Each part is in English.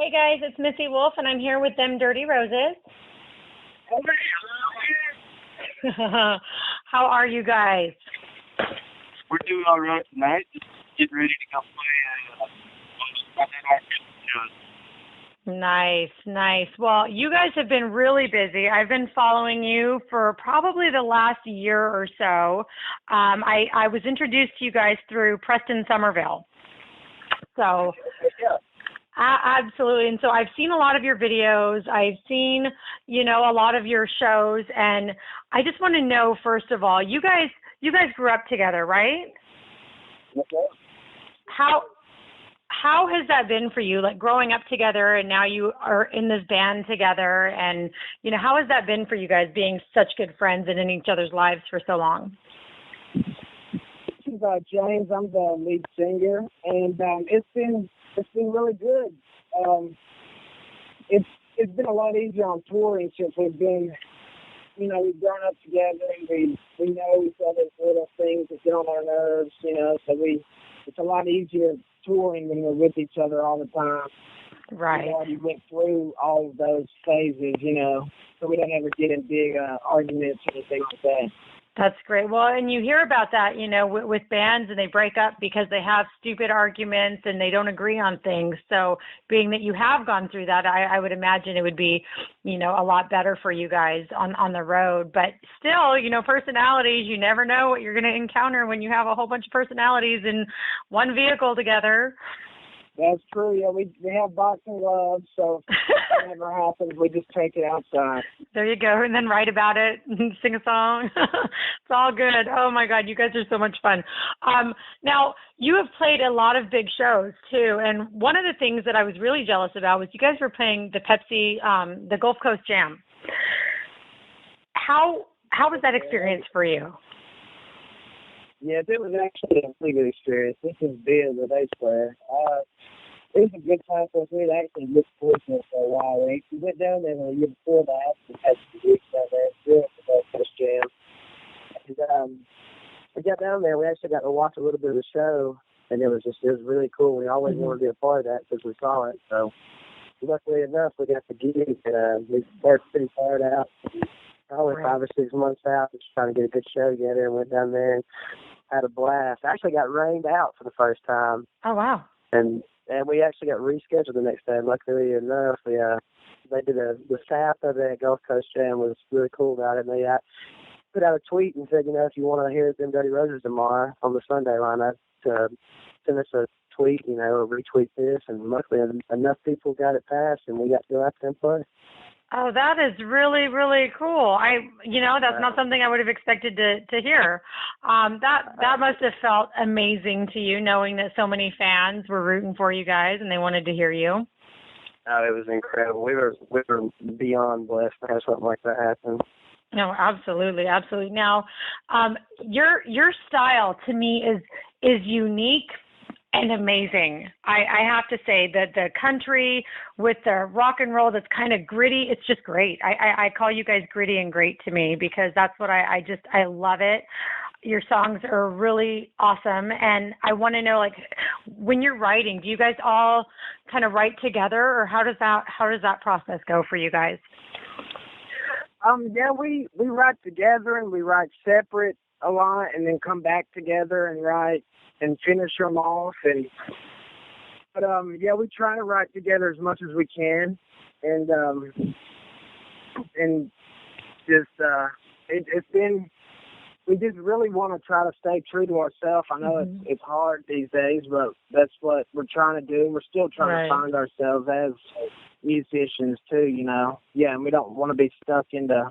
Hey guys, it's Missy Wolf, and I'm here with them Dirty Roses. How are you guys? We're doing all right tonight. Just getting ready to go play Nice, nice. Well, you guys have been really busy. I've been following you for probably the last year or so. I was introduced to you guys through Preston Somerville. So, absolutely. And so I've seen a lot of your videos. I've seen, a lot of your shows. And I just want to know, first of all, you guys grew up together, right? Okay. How has that been for you, like growing up together and now you are in this band together? And, how has that been for you guys being such good friends and in each other's lives for so long? This is James. I'm the lead singer, and it's been really good. It's been a lot easier on touring since we've been, we've grown up together and we know each other's little things that get on our nerves, so it's a lot easier touring when we're with each other all the time. Right. We already went through all of those phases, so we don't ever get in big arguments or anything like that. That's great. Well, and you hear about that, with bands, and they break up because they have stupid arguments and they don't agree on things. So being that you have gone through that, I would imagine it would be, a lot better for you guys on the road. But still, personalities, you never know what you're going to encounter when you have a whole bunch of personalities in one vehicle together. That's true. Yeah, we have boxing gloves, so if it never happens, we just take it outside. There you go, and then write about it and sing a song. It's all good. Oh my God, you guys are so much fun. Now, you have played a lot of big shows too, and one of the things that I was really jealous about was you guys were playing the Pepsi, the Gulf Coast Jam. How was that experience for you? Yes, it was actually a pretty good experience. This is Bill, the bass player. It was a good time for us. We had actually looked forward to it for a while. We went down there the year before that and had some weeks down there doing the Gulf Coast Jam. And we got down there. We actually got to watch a little bit of the show, and it was really cool. We always wanted to be a part of that because we saw it. So luckily enough, we got the gig, and we worked pretty hard out. Probably 5 or 6 months out, just trying to get a good show together, and went down there and had a blast. I actually got rained out for the first time. Oh, wow. And we actually got rescheduled the next day. Luckily enough, they did the staff of the Gulf Coast Jam was really cool about it. And they put out a tweet and said, if you want to hear them Dirty Roses tomorrow on the Sunday lineup, to send us a tweet, or retweet this. And luckily enough people got it passed, and we got to go out there and play. Oh, that is really, really cool. That's not something I would have expected to hear. That must have felt amazing to you, knowing that so many fans were rooting for you guys and they wanted to hear you. Oh, it was incredible. We were beyond blessed to have something like that happen. No, absolutely, absolutely. Now, your style to me is unique and amazing. I have to say that the country with the rock and roll that's kind of gritty, it's just great. I call you guys gritty and great to me because that's what I love it. Your songs are really awesome. And I want to know, when you're writing, do you guys all kind of write together, or how does that process go for you guys? Yeah, we write together and we write separate a lot, and then come back together and write and finish them off. But we try to write together as much as we can, and just it's been. We just really want to try to stay true to ourselves. I know it's hard these days, but that's what we're trying to do. We're still trying to find ourselves as musicians too, Yeah, and we don't want to be stuck into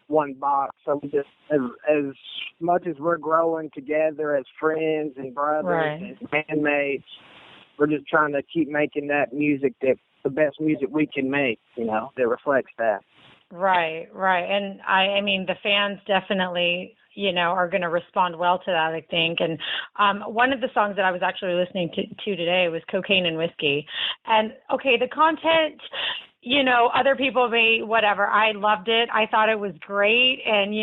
one box. So we just, as much as we're growing together as friends and brothers and bandmates, we're just trying to keep making that music, that the best music we can make, that reflects that. Right. And I mean, the fans definitely, are going to respond well to that, I think. And one of the songs that I was actually listening to today was Cocaine and Whiskey. And okay, the content, other people may, whatever. I loved it. I thought it was great. And,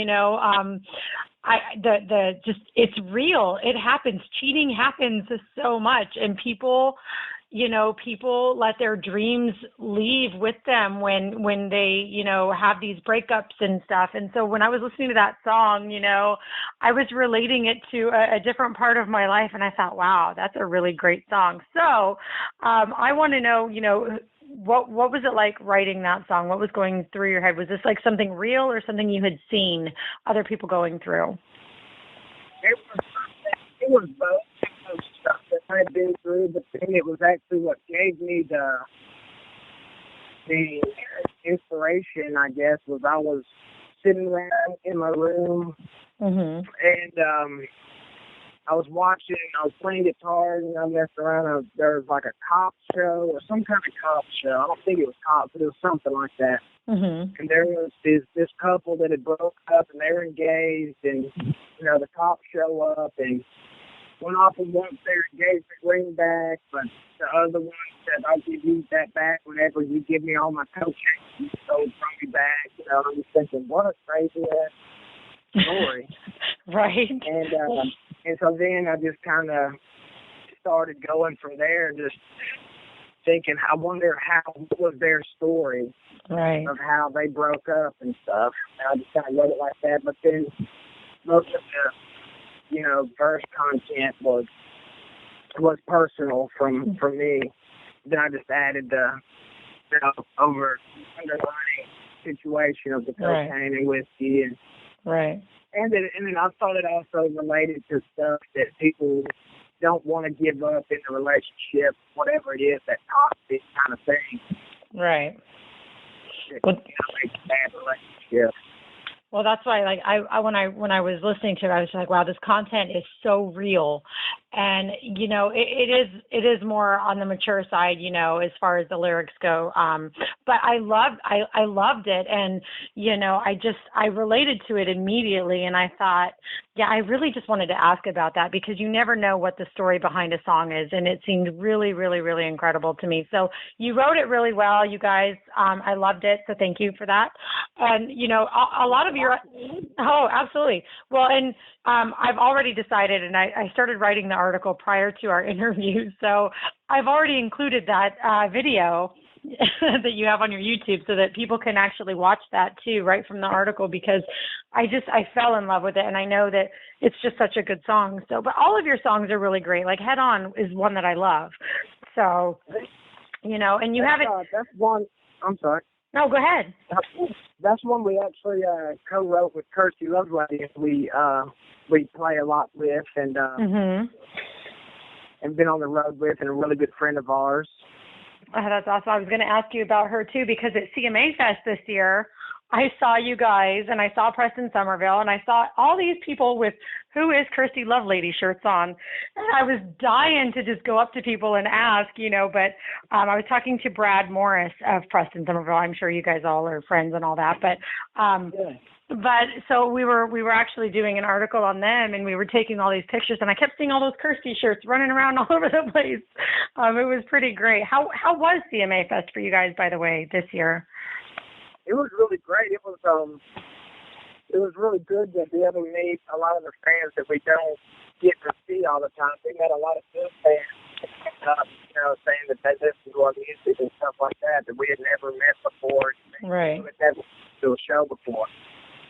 it's real. It happens. Cheating happens so much. And people, people let their dreams leave with them when they, have these breakups and stuff. And so when I was listening to that song, I was relating it to a different part of my life. And I thought, wow, that's a really great song. So I want to know, what was it like writing that song? What was going through your head? Was this like something real or something you had seen other people going through? It was both. It was stuff that I had been through, but then it was actually what gave me the inspiration, I guess, was I was sitting around in my room, and I was playing guitar, and I messed around. There was like a cop show or some kind of cop show. I don't think it was cops, but it was something like that. And there was this couple that had broke up, and they were engaged, and the cops show up and one of them wants their engagement ring back, but the other one said, I'll give you that back whenever you give me all my cocaine you stole from me back. I'm just thinking, what a crazy ass story. Right. And so then I just kind of started going from there, just thinking, I wonder what was their story of how they broke up and stuff. And I just kind of wrote it like that. But then most of the verse content was personal from me. Then I just added the over underlying situation of the cocaine and whiskey and and then I thought it also related to stuff that people don't want to give up in the relationship, whatever it is, that toxic kind of thing. Right. That, makes a bad relationship. Well, that's why, I when I was listening to it, I was like, wow, this content is so real, and it is more on the mature side, as far as the lyrics go. But I loved it, and I related to it immediately, and I thought, yeah, I really just wanted to ask about that because you never know what the story behind a song is, and it seemed really, really, really incredible to me. So you wrote it really well, you guys. I loved it, so thank you for that. And a lot of oh, absolutely. Well, and I've already decided, and I started writing the article prior to our interview, so I've already included that video that you have on your YouTube so that people can actually watch that too, right from the article, because I fell in love with it, and I know that it's just such a good song. So, but all of your songs are really great. Like Head On is one that I love. So, and you have it. That's one. I'm sorry. No, go ahead. That's one we actually co-wrote with Kirsty Lovelady. We play a lot with and been on the road with, and a really good friend of ours. Oh, that's awesome. I was going to ask you about her too, because at CMA Fest this year, I saw you guys, and I saw Preston Somerville, and I saw all these people with "Who is Kirsty Lovelady" shirts on. And I was dying to just go up to people and ask, but I was talking to Brad Morris of Preston Somerville. I'm sure you guys all are friends and all that, but But so we were actually doing an article on them, and we were taking all these pictures, and I kept seeing all those Kirsty shirts running around all over the place. It was pretty great. How was CMA Fest for you guys, by the way, this year? It was really great. It was really good to be able to meet a lot of the fans that we don't get to see all the time. We met a lot of good fans, saying that they listen to our music and stuff like that we had never met before. Right. We had never been to a show before.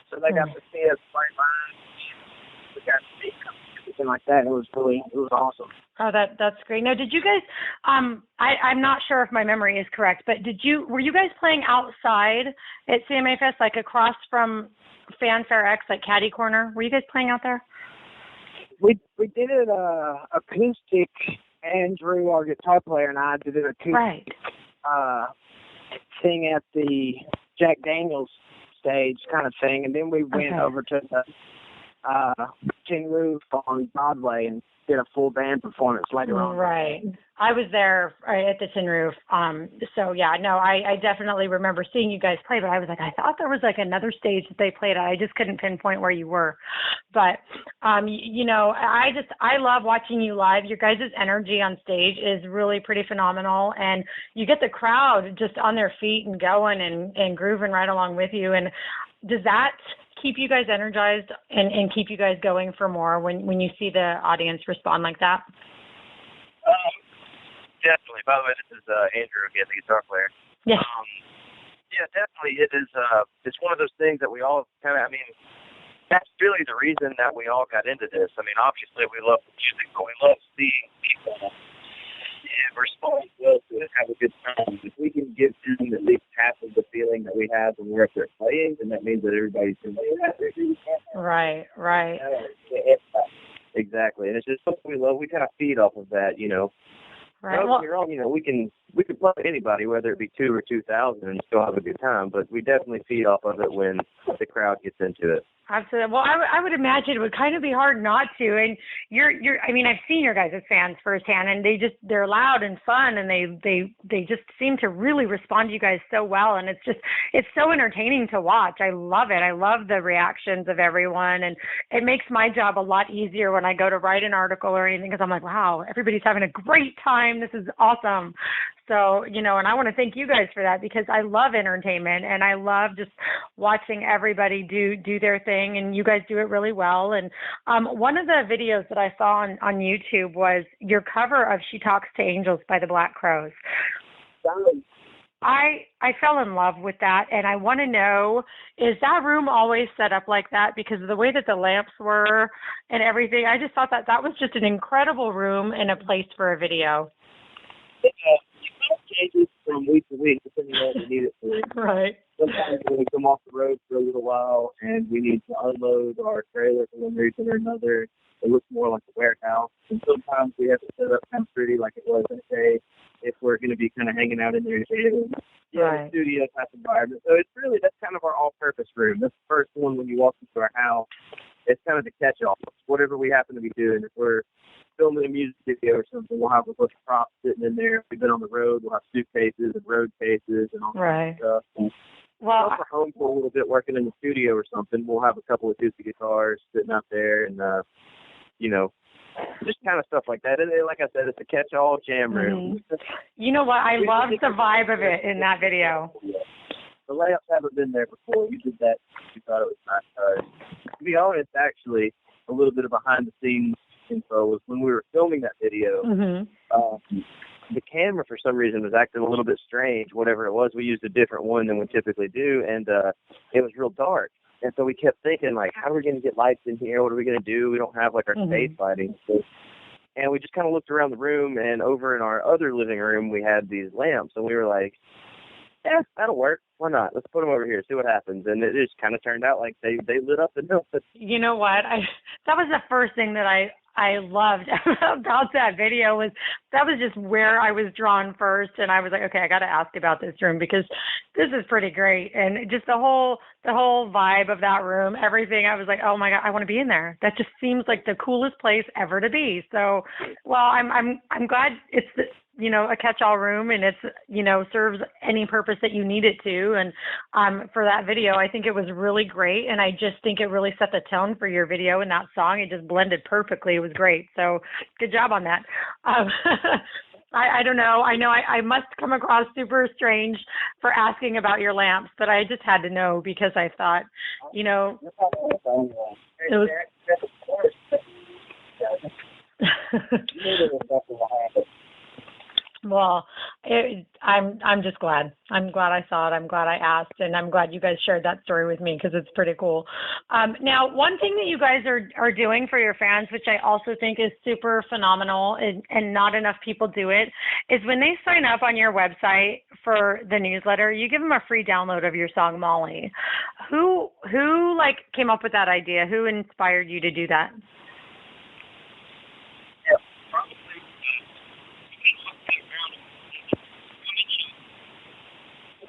So they got to see us play live. We got to see everything like that. It was awesome. Oh, that's great. Now, did you guys? I'm not sure if my memory is correct, but were you guys playing outside at CMA Fest, like across from Fanfare X, like Caddy Corner? Were you guys playing out there? We did it acoustic. Andrew, our guitar player, and I did it acoustic thing at the Jack Daniels stage kind of thing, and then we went over to the Tin Roof on Broadway and did a full band performance later on. Right. I was there at the Tin Roof. So yeah, no, I definitely remember seeing you guys play, but I was like, I thought there was like another stage that they played at. I just couldn't pinpoint where you were. But, I love watching you live. Your guys' energy on stage is really pretty phenomenal. And you get the crowd just on their feet and going and grooving right along with you. And does that keep you guys energized and keep you guys going for more when you see the audience respond like that? Definitely. By the way, this is Andrew again, the guitar player. Yeah. Yeah, definitely. It is. It's one of those things that we all kind of. I mean, that's really the reason that we all got into this. I mean, obviously we love the music, but we love seeing people respond well to it, have a good time. If we can give them at least half of the feeling that we have when we're up there playing, then that means that everybody's going to be happy. Right. Exactly, and it's just something we love. We kind of feed off of that, you know. Right. Don't get me wrong, you know, we can play anybody, whether it be 2 or 2,000, and still have a good time. But we definitely feed off of it when the crowd gets into it. Absolutely. Well, I would imagine it would kind of be hard not to. And you're. I mean, I've seen your guys as fans firsthand, and they're loud and fun, and they just seem to really respond to you guys so well. And it's so entertaining to watch. I love it. I love the reactions of everyone, and it makes my job a lot easier when I go to write an article or anything, because I'm like, wow, everybody's having a great time. This is awesome. So, you know, and I want to thank you guys for that, because I love entertainment and I love just watching everybody do their thing, and you guys do it really well. And one of the videos that I saw on YouTube was your cover of She Talks to Angels by the Black Crowes. I fell in love with that, and I want to know, is that room always set up like that? Because of the way that the lamps were and everything, I just thought that was just an incredible room and a place for a video. It changes from week to week depending on what we need it for. Right. Sometimes when we come off the road for a little while and we need to unload our trailer for one reason or another, it looks more like a warehouse. And sometimes we have to set up kind of pretty like it was that day if we're going to be kind of hanging out in there. Right. Studio type environment. So it's really, that's kind of our all-purpose room. That's the first one when you walk into our house. It's kind of the catch-all. Whatever we happen to be doing. If we're filming a music video or something, we'll have a bunch of props sitting in there. If we've been on the road, we'll have suitcases and road cases and all that stuff. And well, if we're home for a little bit working in the studio or something, we'll have a couple of acoustic guitars sitting out there and, you know, just kind of stuff like that. And then, like I said, it's a catch-all jam room. Mm-hmm. You know what? I loved the vibe of it in that video. The layups haven't been there before. We did that. We thought it was nice. To be honest, actually, a little bit of behind-the-scenes info was when we were filming that video, the camera for some reason was acting a little bit strange. Whatever it was, we used a different one than we typically do, and it was real dark. And so we kept thinking, like, how are we going to get lights in here? What are we going to do? We don't have, like, our space lighting. And we just kind of looked around the room, and over in our other living room, we had these lamps, and we were like, yeah, that'll work. Why not? Let's put them over here, see what happens. And it just kind of turned out like they lit up enough. You know what? That was the first thing that I loved about that video was that was just where I was drawn first. And I was like, okay, I got to ask about this room because this is pretty great. And just the whole vibe of that room, everything, I was like, oh my God, I want to be in there. That just seems like the coolest place ever to be. So, well, I'm glad it's a catch-all room, and it's, serves any purpose that you need it to. And for that video, I think it was really great. And I just think it really set the tone for your video and that song. It just blended perfectly. It was great. So good job on that. I don't know. I know I must come across super strange for asking about your lamps, but I just had to know because I thought, it was... Well, I'm just glad. I'm glad I saw it. I'm glad I asked, and I'm glad you guys shared that story with me because it's pretty cool. Now, one thing that you guys are doing for your fans, which I also think is super phenomenal, and not enough people do it, is when they sign up on your website for the newsletter, you give them a free download of your song Molly. Who came up with that idea? Who inspired you to do that?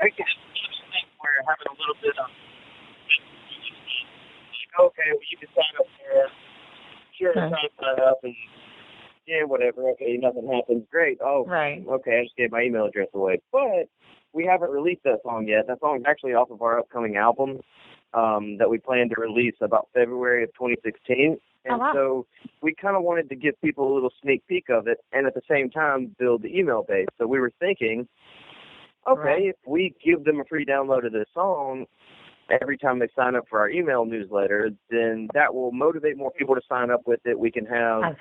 I guess we're having a little bit of, like, okay, well, you can sign up there. Sure, sign up, and yeah, whatever. Okay, nothing happens. Great. Oh, right. Okay, I just gave my email address away. But we haven't released that song yet. That song's actually off of our upcoming album that we plan to release about February of 2016. And so we kind of wanted to give people a little sneak peek of it and at the same time build the email base. So we were thinking, okay, if we give them a free download of this song every time they sign up for our email newsletter, then that will motivate more people to sign up with it. We can have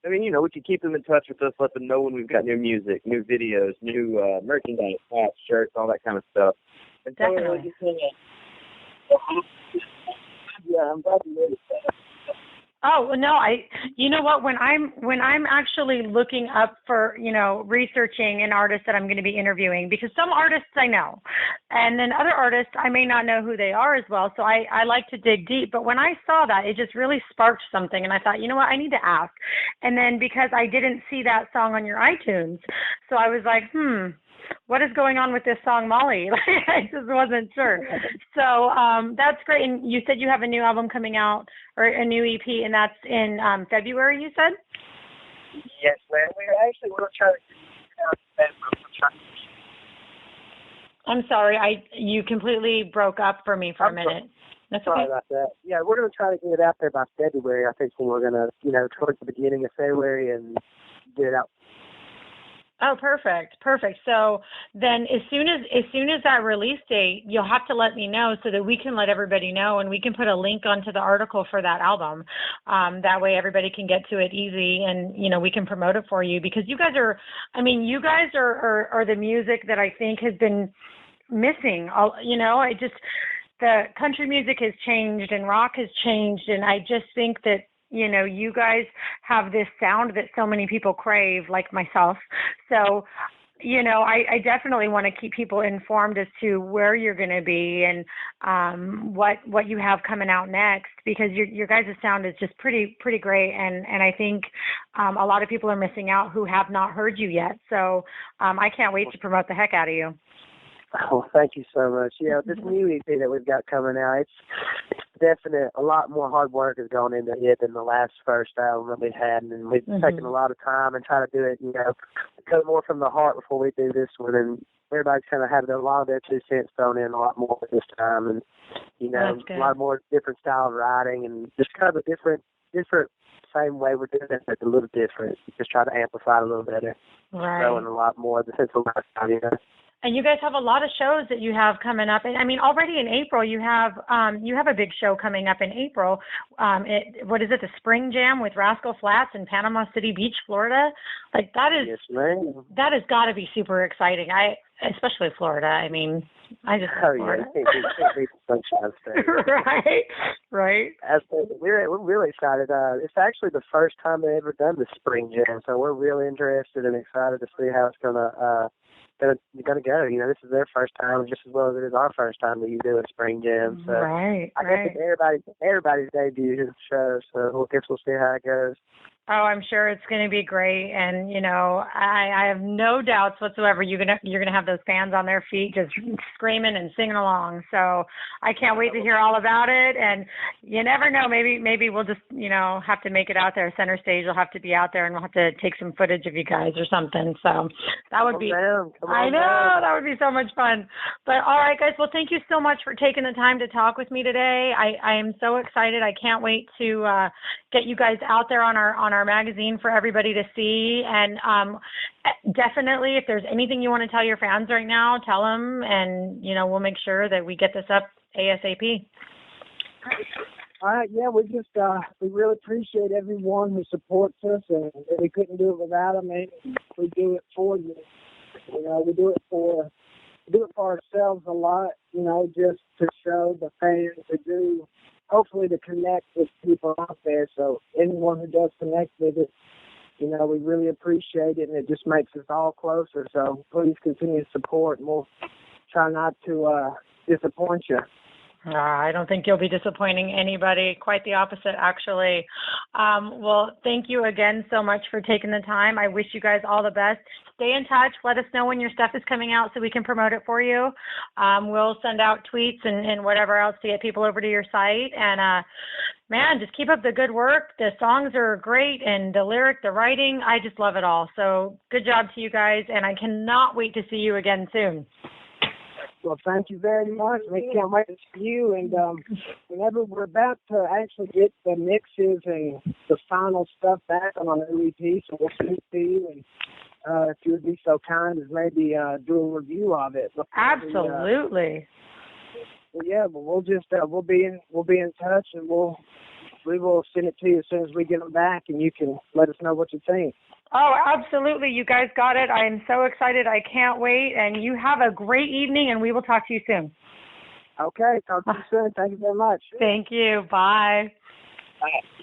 I mean, we can keep them in touch with us, let them know when we've got new music, new videos, new merchandise, hats, shirts, all that kind of stuff. And so Definitely. yeah, I'm glad you noticed that. Oh, no, you know what, when I'm actually looking up for, researching an artist that I'm going to be interviewing, because some artists I know, and then other artists I may not know who they are as well. So I like to dig deep, but when I saw that, it just really sparked something. And I thought, you know what, I need to ask. And then because I didn't see that song on your iTunes, so I was like, what is going on with this song, Molly? I just wasn't sure. So that's great. And you said you have a new album coming out, or a new EP, and that's in February, you said? Yes, ma'am. We're going to try to. I'm sorry, you completely broke up for me for a minute. That's okay. Sorry about that. Yeah, we're going to try to get it out there by February. I think when we're going to, towards the beginning of February and get it out. Oh, perfect. So then as soon as that release date, you'll have to let me know so that we can let everybody know, and we can put a link onto the article for that album. That way everybody can get to it easy, and, we can promote it for you, because you guys are the music that I think has been missing. The country music has changed and rock has changed, and I just think that you guys have this sound that so many people crave, like myself. So, I definitely want to keep people informed as to where you're going to be and what you have coming out next, because your guys' sound is just pretty great. And I think a lot of people are missing out who have not heard you yet. So I can't wait to promote the heck out of you. Oh, thank you so much. Yeah, this new EP that we've got coming out, it's definite. A lot more hard work has gone into it than the last first album that we had, and we've taken a lot of time and try to do it, go more from the heart before we do this one. And everybody's kind of had a lot of their 2 cents thrown in a lot more this time, and a lot more different style of writing, and just kind of a different same way we're doing it, but a little different. Just try to amplify it a little better, growing a lot more since the last time, And you guys have a lot of shows that you have coming up. And I mean, already in April, you have a big show coming up in April. What is it? The Spring Jam with Rascal Flatts in Panama City Beach, Florida. Like that is, yes, ma'am. That has got to be super exciting. Especially Florida. I mean, I just love Florida. Yeah, you can't beat the Sunshine State. Right. Absolutely. We're really excited. It's actually the first time they've ever done the Spring Jam, so we're really interested and excited to see how it's gonna go. This is their first time just as well as it is our first time that you do a Spring Jam. So I guess it's everybody's debut show, so I guess we'll see how it goes. Oh, I'm sure it's going to be great, and I have no doubts whatsoever you're gonna have those fans on their feet just screaming and singing along. So I can't wait to hear all about it. And you never know, maybe we'll just have to make it out there. Center Stage will have to be out there, and we'll have to take some footage of you guys or something. So that would be. I know that would be so much fun. But all right, guys. Well, thank you so much for taking the time to talk with me today. I am so excited. I can't wait to get you guys out there on our magazine for everybody to see. And definitely, if there's anything you want to tell your fans right now, tell them, and we'll make sure that we get this up ASAP. All right, yeah, we really appreciate everyone who supports us, and we couldn't do it without them. And we do it for you. We do it for ourselves a lot. Just to show the fans to do. Hopefully to connect with people out there. So anyone who does connect with us, we really appreciate it, and it just makes us all closer. So please continue to support, and we'll try not to disappoint you. I don't think you'll be disappointing anybody. Quite the opposite, actually. Well, thank you again so much for taking the time. I wish you guys all the best. Stay in touch. Let us know when your stuff is coming out so we can promote it for you. We'll send out tweets and whatever else to get people over to your site. And, man, just keep up the good work. The songs are great, and the writing, I just love it all. So good job to you guys, and I cannot wait to see you again soon. Well, thank you very much. We can't wait to see you. And whenever we're about to actually get the mixes and the final stuff back on our new EP, so we'll speak to you. And if you would be so kind as maybe do a review of it. Absolutely. We'll just we'll be in touch, and we'll we will send it to you as soon as we get them back, and you can let us know what you think. Oh, absolutely. You guys got it. I am so excited. I can't wait. And you have a great evening, and we will talk to you soon. Okay, talk to you soon. Thank you very much. Thank you. Bye. Bye.